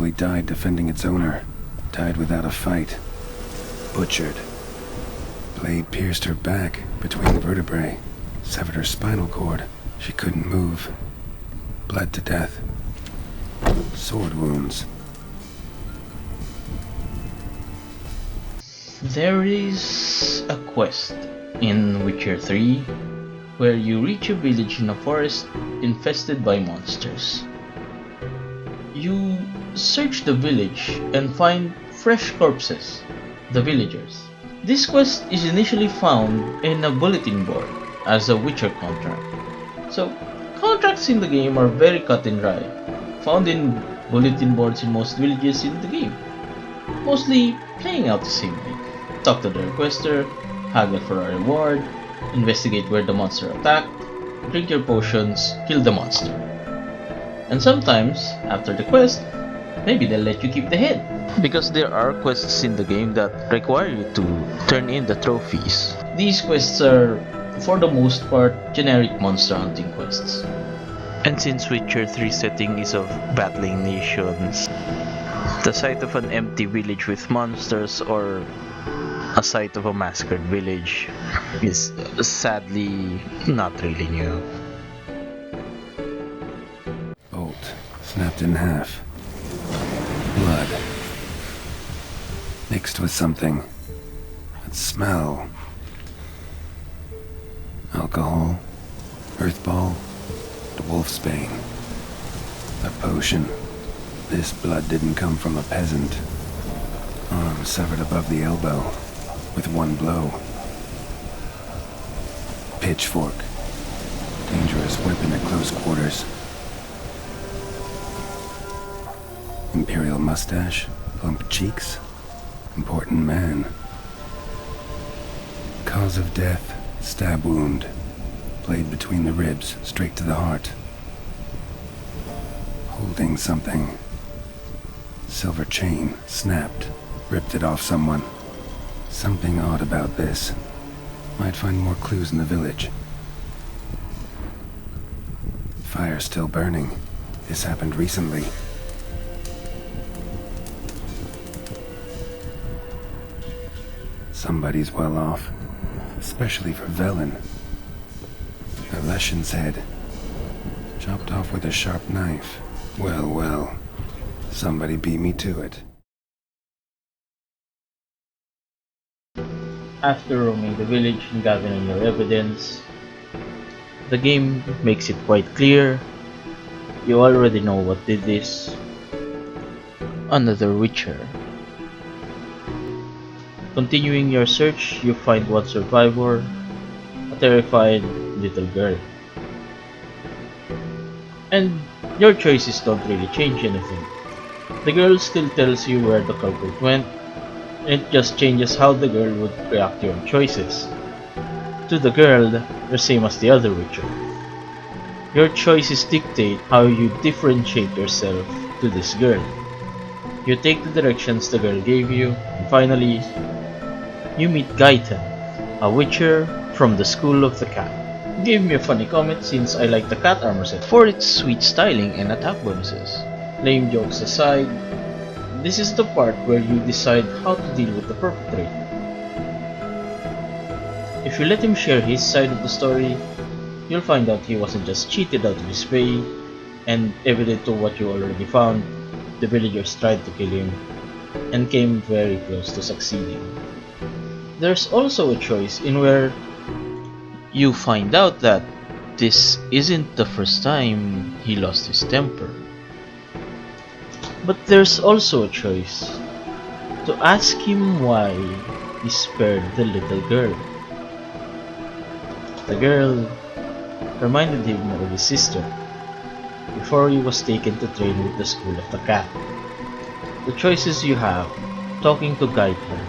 Probably died defending its owner. Died without a fight. Butchered. Blade pierced her back between the vertebrae. Severed her spinal cord. She couldn't move. Bled to death. Sword wounds. There is a quest in Witcher 3 where you reach a village in a forest infested by monsters. You search the village and find fresh corpses, the villagers. This quest is initially found in a bulletin board as a Witcher contract. So, contracts in the game are very cut and dry, found in bulletin boards in most villages in the game, mostly playing out the same way. Talk to the requester, haggle for a reward, investigate where the monster attacked, drink your potions, kill the monster. And sometimes, after the quest, maybe they'll let you keep the head. Because there are quests in the game that require you to turn in the trophies. These quests are, for the most part, generic monster hunting quests. And since Witcher 3 setting is of battling nations, the sight of an empty village with monsters or a sight of a massacred village is sadly not really new. Bolt snapped in half. Blood. Mixed with something. That smell. Alcohol. Earthball. The wolfsbane. A potion. This blood didn't come from a peasant. Arm severed above the elbow. With one blow. Pitchfork. Dangerous weapon at close quarters. Imperial mustache, plump cheeks. Important man. Cause of death, stab wound. Blade between the ribs, straight to the heart. Holding something. Silver chain, snapped. Ripped it off someone. Something odd about this. Might find more clues in the village. Fire still burning. This happened recently. Somebody's well off. Especially for Velen. A Leshen's head. Chopped off with a sharp knife. Well, well. Somebody beat me to it. After roaming the village and gathering your evidence, the game makes it quite clear you already know what did this. Another Witcher. Continuing your search, you find one survivor, a terrified little girl. And your choices don't really change anything. The girl still tells you where the culprit went, and it just changes how the girl would react to your choices. To the girl, you're same as the other Witcher. Your choices dictate how you differentiate yourself to this girl. You take the directions the girl gave you, and finally, you meet Gaiten, a Witcher from the School of the Cat. He gave me a funny comment since I like the cat armor set for its sweet styling and attack bonuses. Lame jokes aside, this is the part where you decide how to deal with the perpetrator. If you let him share his side of the story, you'll find out he wasn't just cheated out of his pay, and evident to what you already found, the villagers tried to kill him, and came very close to succeeding. There's also a choice in where you find out that this isn't the first time he lost his temper. But there's also a choice to ask him why he spared the little girl. The girl reminded him of his sister before he was taken to train with the School of the Cat. The choices you have, talking to guide her,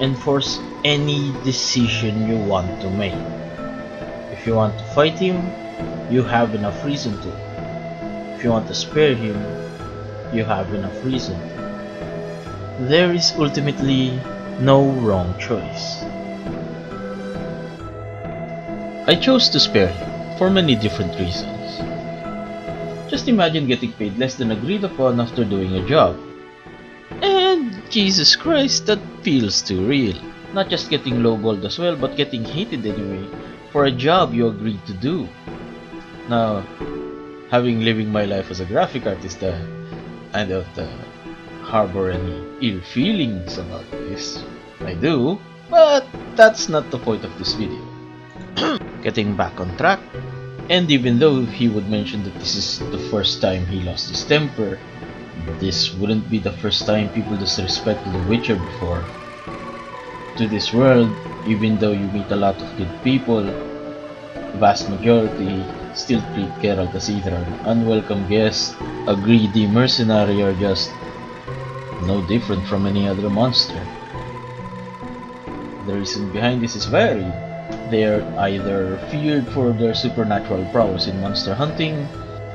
enforce any decision you want to make. If you want to fight him, you have enough reason to. If you want to spare him, you have enough reason to. There is ultimately no wrong choice. I chose to spare him for many different reasons. Just imagine getting paid less than agreed upon after doing a job. And Jesus Christ, that feels too real. Not just getting lowballed as well, but getting hated anyway for a job you agreed to do. Now, having living my life as a graphic artist, I don't harbor any ill feelings about this. I do, but that's not the point of this video. Getting back on track, and even though he would mention that this is the first time he lost his temper, this wouldn't be the first time people disrespected The Witcher before. To this world, even though you meet a lot of good people, the vast majority still treat Geralt as either an unwelcome guest, a greedy mercenary, or just no different from any other monster. The reason behind this is varied. They are either feared for their supernatural prowess in monster hunting,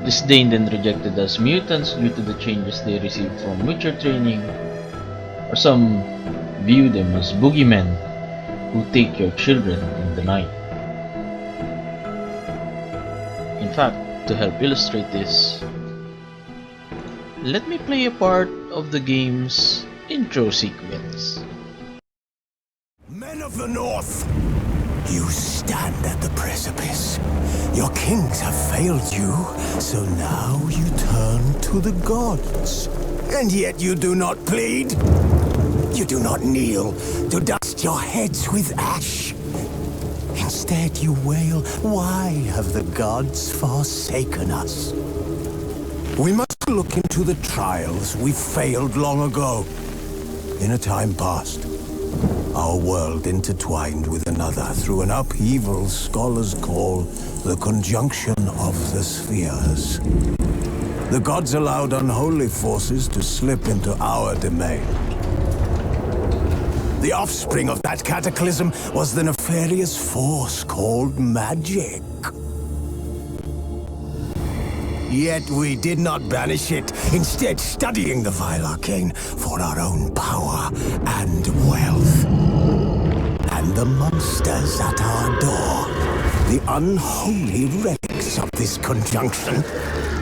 disdained and rejected as mutants due to the changes they received from Witcher training, or some view them as boogeymen who take your children in the night. In fact, to help illustrate this, let me play a part of the game's intro sequence. Men of the North, you stand at the precipice. Your kings have failed you, so now you turn to the gods. And yet you do not plead. You do not kneel to dust your heads with ash. Instead you wail, why have the gods forsaken us? We must look into the trials we failed long ago. In a time past, our world intertwined with another through an upheaval scholars call the conjunction of the spheres. The gods allowed unholy forces to slip into our domain. The offspring of that cataclysm was the nefarious force called magic. Yet we did not banish it, instead studying the vile arcane for our own power and wealth. And the monsters at our door, the unholy relics of this conjunction,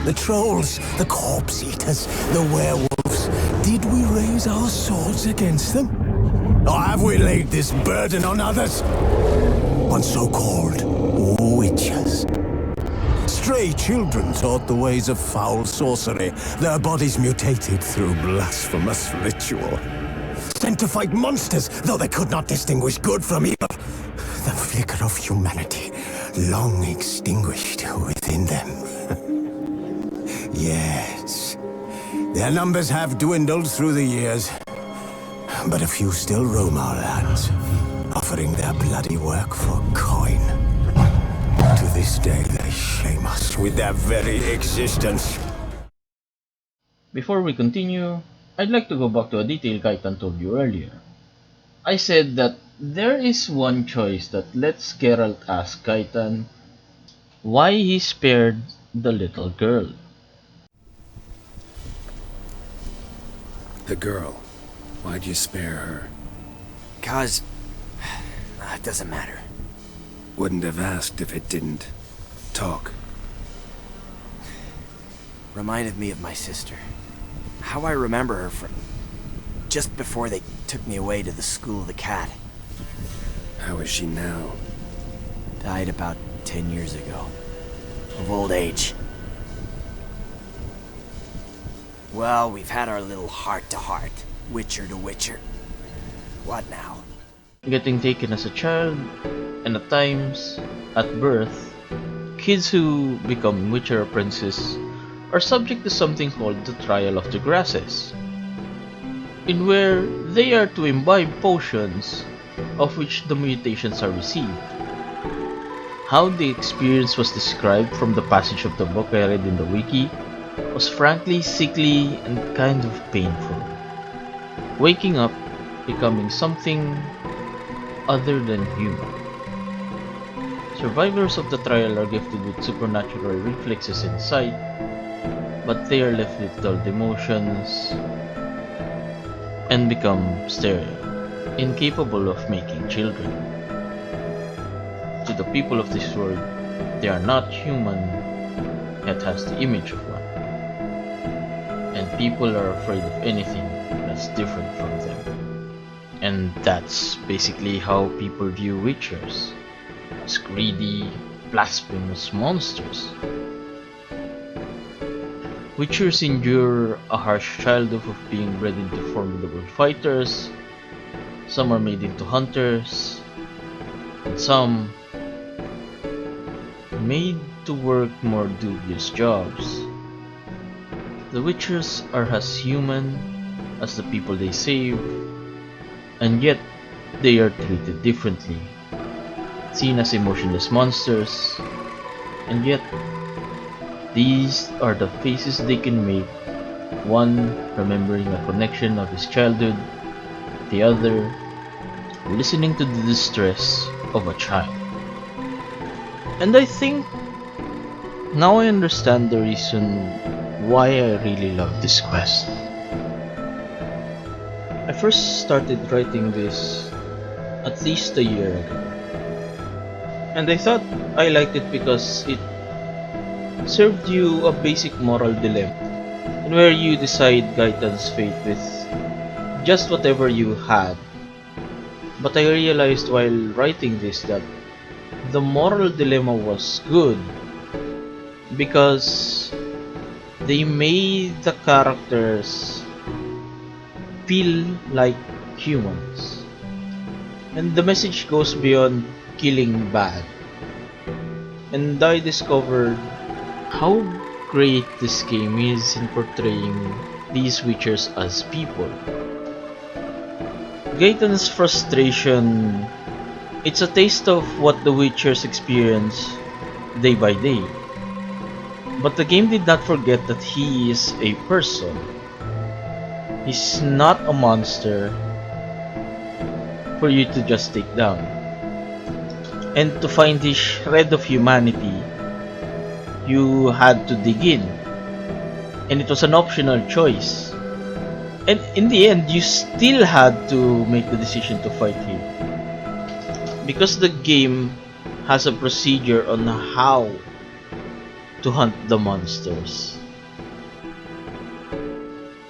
the trolls, the corpse eaters, the werewolves, did we raise our swords against them? Or have we laid this burden on others? On so-called witches. Stray children taught the ways of foul sorcery, their bodies mutated through blasphemous ritual. Sent to fight monsters, though they could not distinguish good from evil. The flicker of humanity, long extinguished within them. Yes, their numbers have dwindled through the years, but a few still roam our lands, offering their bloody work for coin. To this day, they shame us with their very existence. Before we continue, I'd like to go back to a detail Kaitan told you earlier. I said that there is one choice that lets Geralt ask Kaitan why he spared the little girl. The girl. Why'd you spare her? 'Cause... it doesn't matter. Wouldn't have asked if it didn't. Talk. Reminded me of my sister. How I remember her from... just before they took me away to the School of the Cat. How is she now? Died about 10 years ago. Of old age. Well, we've had our little heart-to-heart. Witcher to Witcher. What now? Getting taken as a child, and at times, at birth, kids who become Witcher apprentices are subject to something called the Trial of the Grasses, in where they are to imbibe potions of which the mutations are received. How the experience was described from the passage of the book I read in the wiki was frankly sickly and kind of painful. Waking up, becoming something other than human. Survivors of the trial are gifted with supernatural reflexes and sight, but they are left with dulled emotions and become sterile, incapable of making children. To the people of this world, they are not human, yet has the image of one. and people are afraid of anything that's different from them. And that's basically how people view witchers, as greedy, blasphemous monsters. Witchers endure a harsh childhood of being bred into formidable fighters. Some are made into hunters, and some made to work more dubious jobs. The Witchers are as human as the people they save, and yet they are treated differently, seen as emotionless monsters, and yet these are the faces they can make, one remembering a connection of his childhood, the other listening to the distress of a child. And I think now I understand the reason why I really love this quest. I first started writing this at least a year ago, and I thought I liked it because it served you a basic moral dilemma, and where you decide Gaitan's fate with just whatever you had. But I realized while writing this that the moral dilemma was good because they made the characters feel like humans. And the message goes beyond killing bad. And I discovered how great this game is in portraying these Witchers as people. Gaetan's frustration, it's a taste of what the Witchers experience day by day. But the game did not forget that he is a person. He's not a monster for you to just take down. And to find his shred of humanity, you had to dig in. And it was an optional choice. And in the end, you still had to make the decision to fight him. Because the game has a procedure on how to hunt the monsters.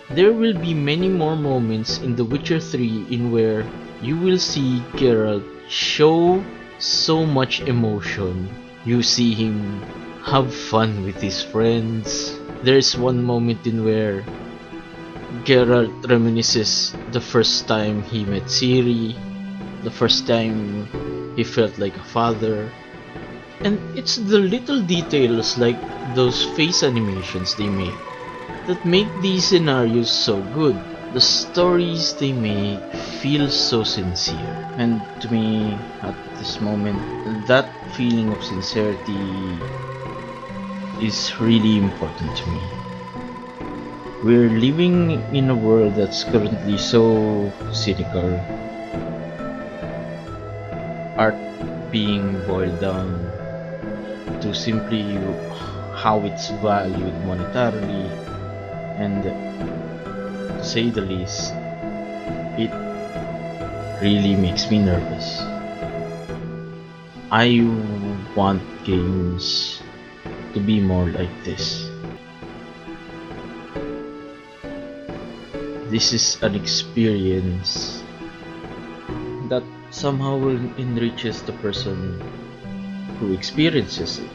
There will be many more moments in The Witcher 3 in where you will see Geralt show so much emotion. You see him have fun with his friends. There's one moment in where Geralt reminisces the first time he met Ciri, the first time he felt like a father. And it's the little details like those face animations they made that make these scenarios so good. The stories they make feel so sincere. And to me, at this moment, that feeling of sincerity is really important to me. We're living in a world that's currently so cynical. Art being boiled down to simply how it's valued monetarily, and to say the least, it really makes me nervous. I want games to be more like this. This is an experience that somehow enriches the person who experiences it.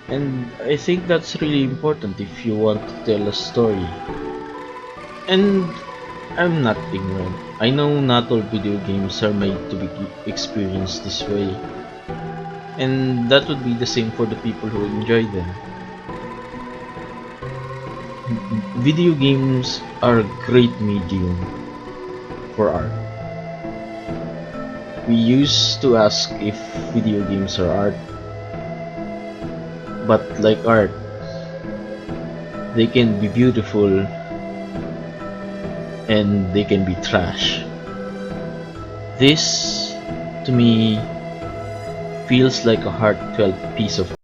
And I think that's really important if you want to tell a story. And I'm not ignorant. I know not all video games are made to be experienced this way. And that would be the same for the people who enjoy them. Video games are a great medium for art. We used to ask if video games are art, but like art, they can be beautiful and they can be trash. This, to me, feels like a heartfelt piece of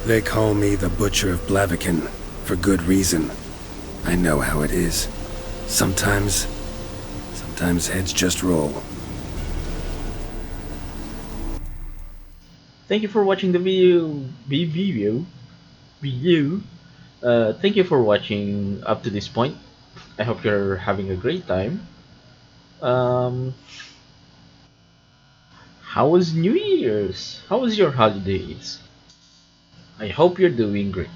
They call me the Butcher of Blaviken, for good reason. I know how it is. Sometimes heads just roll. Thank you for watching the video. Thank you for watching up to this point. I hope you're having a great time. Um, how was New Year's? How was your holidays? I hope you're doing great.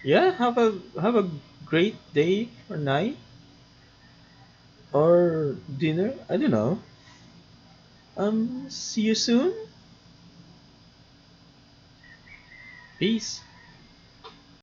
Yeah, have a great day or night or dinner. I don't know. See you soon. Peace.